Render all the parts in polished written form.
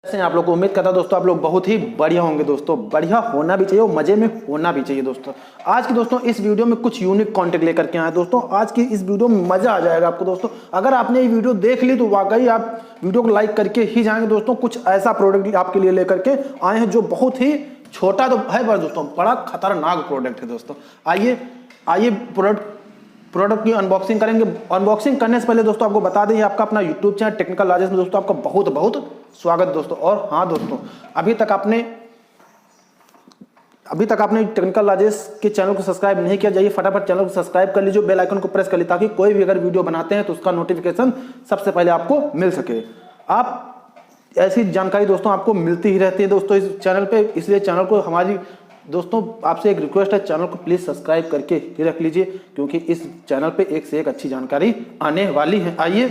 कैसे आप लोग को उम्मीद करता दोस्तों आप लोग बहुत ही बढ़िया होंगे दोस्तों। बढ़िया होना भी चाहिए और मजे में होना भी चाहिए दोस्तों। आज की दोस्तों इस वीडियो में कुछ यूनिक कंटेंट लेकर के आए दोस्तों। आज की इस वीडियो में मजा आ जाएगा आपको दोस्तों। अगर आपने ये वीडियो देख ली तो वाकई आप वीडियो को लाइक करके ही जाएंगे दोस्तों। कुछ ऐसा प्रोडक्ट आपके लिए लेकर के आए हैं जो बहुत ही छोटा तो है पर दोस्तों बड़ा खतरनाक प्रोडक्ट है दोस्तों। आइए प्रोडक्ट की अनबॉक्सिंग करेंगे। अनबॉक्सिंग करने से पहले दोस्तों आपको बता दें आपका अपना यूट्यूब चैनल टेक्निकल लाजेस में दोस्तों आपका बहुत बहुत स्वागत दोस्तों। और हाँ दोस्तों, अभी तक आपने टेक्निकल लाजेस के चैनल को सब्सक्राइब नहीं किया, जाइए फटाफट चैनल को सब्सक्राइब कर लीजिए, बेल आइकन को प्रेस कर लीजिए ताकि कोई भी अगर वीडियो बनाते हैं तो उसका नोटिफिकेशन सबसे पहले आपको मिल सके। आप ऐसी जानकारी दोस्तों आपको मिलती ही रहती है दोस्तों इस चैनल पे, इसलिए चैनल को हमारी दोस्तों आपसे एक रिक्वेस्ट है, चैनल को प्लीज सब्सक्राइब करके ही रख लीजिए क्योंकि इस चैनल पे एक से एक अच्छी जानकारी आने वाली है। आइए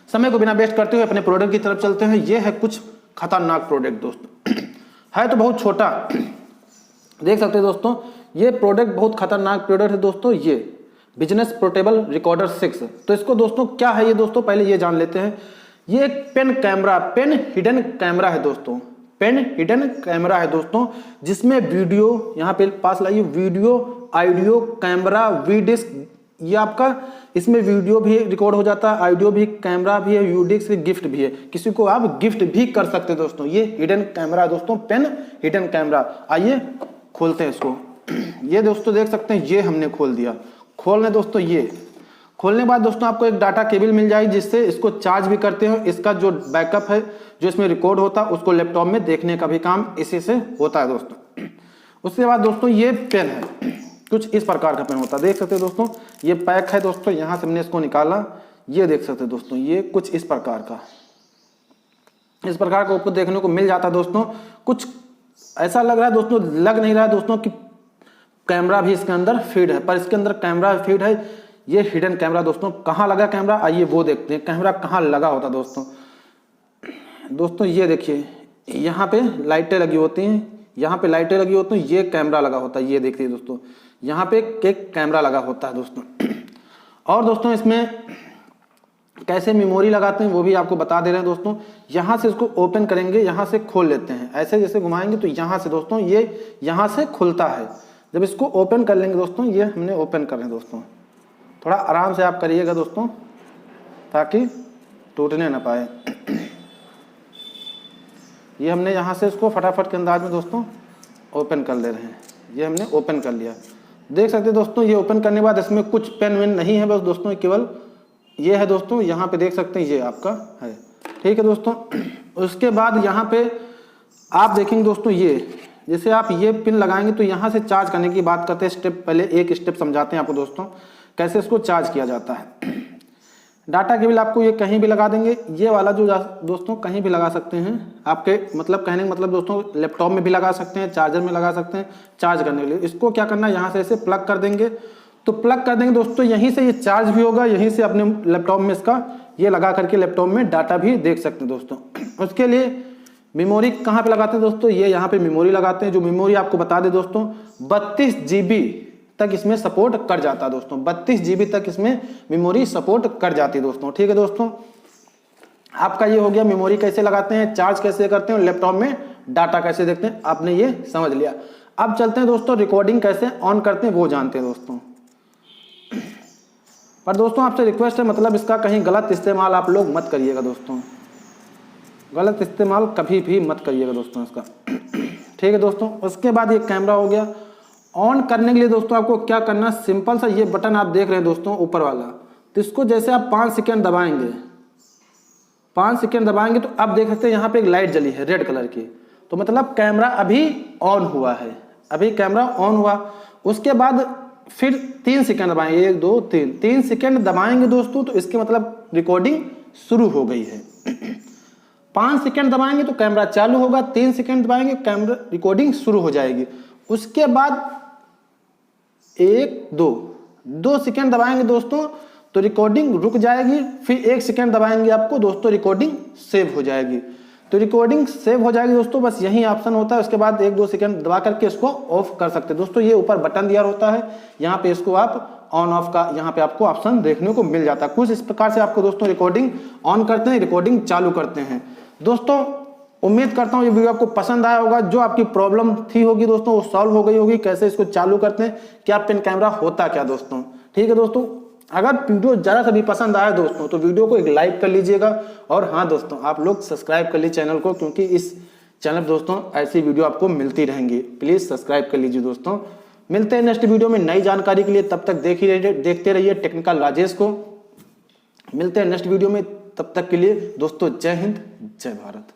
समय को बिना वेस्ट करते हुए अपने प्रोडक्ट की तरफ चलते हैं। ये है कुछ खतरनाक प्रोडक्ट दोस्तों। है तो बहुत छोटा, देख सकते हैं दोस्तों। ये प्रोडक्ट बहुत खतरनाक प्रोडक्ट है दोस्तों। ये बिजनेस पोर्टेबल रिकॉर्डर 6। तो इसको दोस्तों क्या है ये दोस्तों पहले ये जान लेते हैं। ये एक पेन हिडन कैमरा है दोस्तों। पेन हिडन कैमरा है दोस्तों जिसमें वीडियो, यहाँ पे पास लाइए, वीडियो, ऑडियो, कैमरा, वी डिस्क, ये आपका इसमें वीडियो भी रिकॉर्ड हो जाता है, ऑडियो भी, कैमरा भी है, यू डिस्क, गिफ्ट भी है। किसी को आप गिफ्ट भी कर सकते हैं दोस्तों। ये हिडन कैमरा है दोस्तों, पेन हिडन कैमरा। आइए खोलते हैं इसको। ये दोस्तों देख सकते हैं, ये हमने खोल दिया। खोलने दोस्तों, ये खोलने के बाद दोस्तों आपको एक डाटा केबल मिल जाएगी जिससे इसको चार्ज भी करते हो। इसका जो बैकअप है जो इसमें रिकॉर्ड होता है उसको लैपटॉप में देखने का भी काम इसी से होता है दोस्तों। उसके बाद दोस्तों ये पेन है, कुछ इस प्रकार का पेन होता है, देख सकते हैं दोस्तों। ये पैक है दोस्तों, यहाँ से हमने इसको निकाला, ये देख सकते हैं दोस्तों। ये कुछ इस प्रकार का आपको देखने को मिल जाता है दोस्तों। कुछ ऐसा लग रहा है दोस्तों, लग नहीं रहा है दोस्तों कि कैमरा भी इसके अंदर फीड है, पर इसके अंदर कैमरा फीड है। ये हिडन कैमरा दोस्तों। कहाँ लगा कैमरा, आइए वो देखते हैं कैमरा कहाँ लगा होता दोस्तों। ये देखिए, यहाँ पे लाइटें लगी होती हैं, यहाँ पे लाइटें लगी होती हैं, ये कैमरा लगा होता है। ये देखिए दोस्तों, यहाँ पे एक कैमरा लगा होता है दोस्तों। और दोस्तों इसमें कैसे मेमोरी लगाते हैं वो भी आपको बता दे रहे हैं दोस्तों। यहाँ से इसको ओपन करेंगे, यहाँ से खोल लेते हैं, ऐसे जैसे घुमाएंगे तो यहाँ से दोस्तों ये यहाँ से खुलता है। जब इसको ओपन कर लेंगे दोस्तों, ये हमने ओपन कर रहे हैं दोस्तों। थोड़ा आराम से आप करिएगा दोस्तों ताकि टूटने ना पाए। ये हमने यहाँ से इसको फटाफट के अंदाज में दोस्तों ओपन कर ले रहे हैं। ये हमने ओपन कर लिया, देख सकते हैं दोस्तों। ये ओपन करने के बाद इसमें कुछ पेन वेन नहीं है बस दोस्तों, केवल ये है दोस्तों। यहाँ पे देख सकते हैं ये आपका है, ठीक है दोस्तों। उसके बाद यहाँ पे आप देखेंगे दोस्तों, ये जैसे आप ये पिन लगाएंगे तो यहाँ से चार्ज करने की बात करते हैं। स्टेप पहले एक स्टेप समझाते हैं आपको दोस्तों कैसे इसको चार्ज किया जाता है। डाटा केबल आपको ये कहीं भी लगा देंगे, ये वाला जो दोस्तों कहीं भी लगा सकते हैं। आपके मतलब कहने का मतलब दोस्तों लैपटॉप में भी लगा सकते हैं, चार्जर में लगा सकते हैं चार्ज करने के लिए। इसको क्या करना है, यहाँ से ऐसे प्लग कर देंगे। तो प्लग कर देंगे दोस्तों, यहीं से ये चार्ज भी होगा, यहीं से अपने लैपटॉप में इसका ये लगा करके लैपटॉप में डाटा भी देख सकते हैं दोस्तों। उसके लिए मेमोरी कहाँ पे लगाते हैं दोस्तों, ये यहाँ पे मेमोरी लगाते हैं। जो मेमोरी आपको बता दे दोस्तों 32 GB तक इसमें सपोर्ट कर जाता है दोस्तों। 32 GB तक इसमें मेमोरी सपोर्ट कर जाती है दोस्तों, ठीक है दोस्तों। आपका ये हो गया मेमोरी कैसे लगाते हैं, चार्ज कैसे करते हैं, लैपटॉप में डाटा कैसे देखते हैं, आपने ये समझ लिया। अब चलते हैं दोस्तों रिकॉर्डिंग कैसे ऑन करते हैं वो जानते हैं दोस्तों। पर दोस्तों आपसे रिक्वेस्ट है, मतलब इसका कहीं गलत इस्तेमाल आप लोग मत करिएगा दोस्तों। गलत इस्तेमाल कभी भी मत करिएगा दोस्तों इसका, ठीक है दोस्तों। उसके बाद ये कैमरा हो गया। ऑन करने के लिए दोस्तों आपको क्या करना, सिंपल सा ये बटन आप देख रहे हैं दोस्तों ऊपर वाला, तो इसको जैसे आप 5 सेकेंड दबाएंगे, 5 सेकेंड दबाएंगे तो अब देख सकते हैं यहाँ पे एक लाइट जली है रेड कलर की, तो मतलब कैमरा अभी ऑन हुआ है, अभी कैमरा ऑन हुआ। उसके बाद फिर 3 सेकेंड दबाएंगे, 1 2 3 सेकेंड दबाएंगे दोस्तों, तो इसके मतलब रिकॉर्डिंग शुरू हो गई है। 5 सेकेंड दबाएंगे तो कैमरा चालू होगा, 3 सेकेंड दबाएंगे कैमरा रिकॉर्डिंग शुरू हो जाएगी। उसके बाद 1 2 सेकेंड दबाएंगे दोस्तों तो रिकॉर्डिंग रुक जाएगी, फिर 1 सेकेंड दबाएंगे आपको दोस्तों रिकॉर्डिंग सेव हो जाएगी। तो रिकॉर्डिंग सेव हो जाएगी दोस्तों, बस यही ऑप्शन होता है। उसके बाद 1 2 सेकेंड दबा करके इसको ऑफ कर सकते हैं दोस्तों। ये ऊपर बटन दिया होता है, यहाँ पे इसको आप ऑन ऑफ का यहाँ पे आपको ऑप्शन देखने को मिल जाता है। कुछ इस प्रकार से आपको दोस्तों रिकॉर्डिंग ऑन करते हैं, रिकॉर्डिंग चालू करते हैं दोस्तों। उम्मीद करता हूँ ये वीडियो आपको पसंद आया होगा। जो आपकी प्रॉब्लम थी होगी दोस्तों वो सॉल्व हो गई होगी, कैसे इसको चालू करते हैं, क्या पिन कैमरा होता क्या दोस्तों। ठीक है दोस्तों, अगर वीडियो जरा सा भी पसंद आया दोस्तों तो वीडियो को एक लाइक कर लीजिएगा। और हाँ दोस्तों, आप लोग सब्सक्राइब कर लीजिए चैनल को, क्योंकि इस चैनल पर दोस्तों ऐसी वीडियो आपको मिलती रहेंगी। प्लीज सब्सक्राइब कर लीजिए दोस्तों। मिलते हैं नेक्स्ट वीडियो में नई जानकारी के लिए, तब तक देखते रहिए टेक्निकल राजेश को। मिलते हैं नेक्स्ट वीडियो में, तब तक के लिए दोस्तों जय हिंद जय भारत।